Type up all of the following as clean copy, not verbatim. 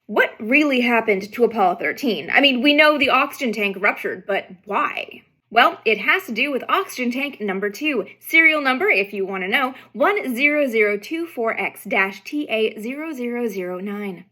What really happened to Apollo 13? I mean, we know the oxygen tank ruptured, but why? Well, it has to do with oxygen tank number 2, serial number, if you want to know, 10024X-TA0009.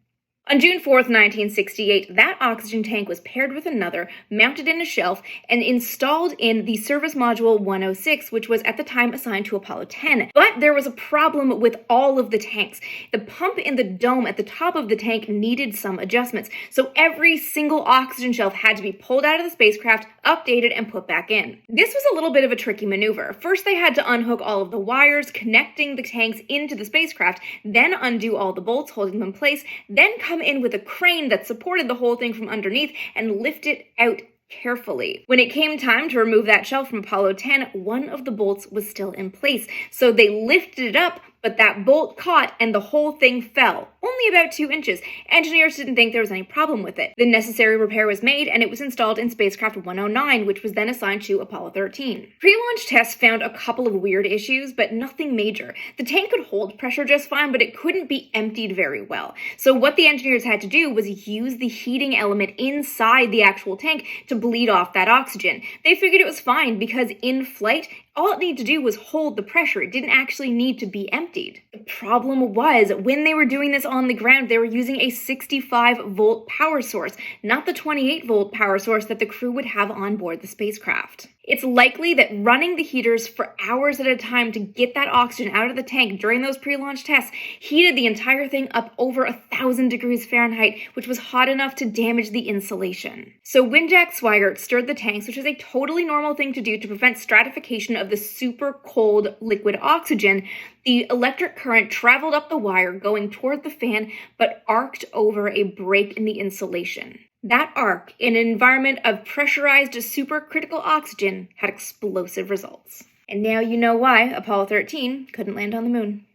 On June 4th, 1968, that oxygen tank was paired with another, mounted in a shelf, and installed in the Service Module 106, which was at the time assigned to Apollo 10. But there was a problem with all of the tanks. The pump in the dome at the top of the tank needed some adjustments, so every single oxygen shelf had to be pulled out of the spacecraft, updated, and put back in. This was a little bit of a tricky maneuver. First, they had to unhook all of the wires connecting the tanks into the spacecraft, then undo all the bolts holding them in place, then come in with a crane that supported the whole thing from underneath and lift it out carefully. When it came time to remove that shelf from Apollo 10, one of the bolts was still in place. So they lifted it up, but that bolt caught and the whole thing fell, only about 2 inches. Engineers didn't think there was any problem with it. The necessary repair was made and it was installed in spacecraft 109, which was then assigned to Apollo 13. Pre-launch tests found a couple of weird issues, but nothing major. The tank could hold pressure just fine, but it couldn't be emptied very well. So what the engineers had to do was use the heating element inside the actual tank to bleed off that oxygen. They figured it was fine because in flight, all it needed to do was hold the pressure. It didn't actually need to be emptied. The problem was, when they were doing this on the ground, they were using a 65-volt power source, not the 28-volt power source that the crew would have on board the spacecraft. It's likely that running the heaters for hours at a time to get that oxygen out of the tank during those pre-launch tests heated the entire thing up over 1,000 degrees Fahrenheit, which was hot enough to damage the insulation. So when Jack Swigert stirred the tanks, which is a totally normal thing to do to prevent stratification of the super cold liquid oxygen, the electric current traveled up the wire going toward the fan, but arced over a break in the insulation. That arc, in an environment of pressurized supercritical oxygen, had explosive results. And now you know why Apollo 13 couldn't land on the moon.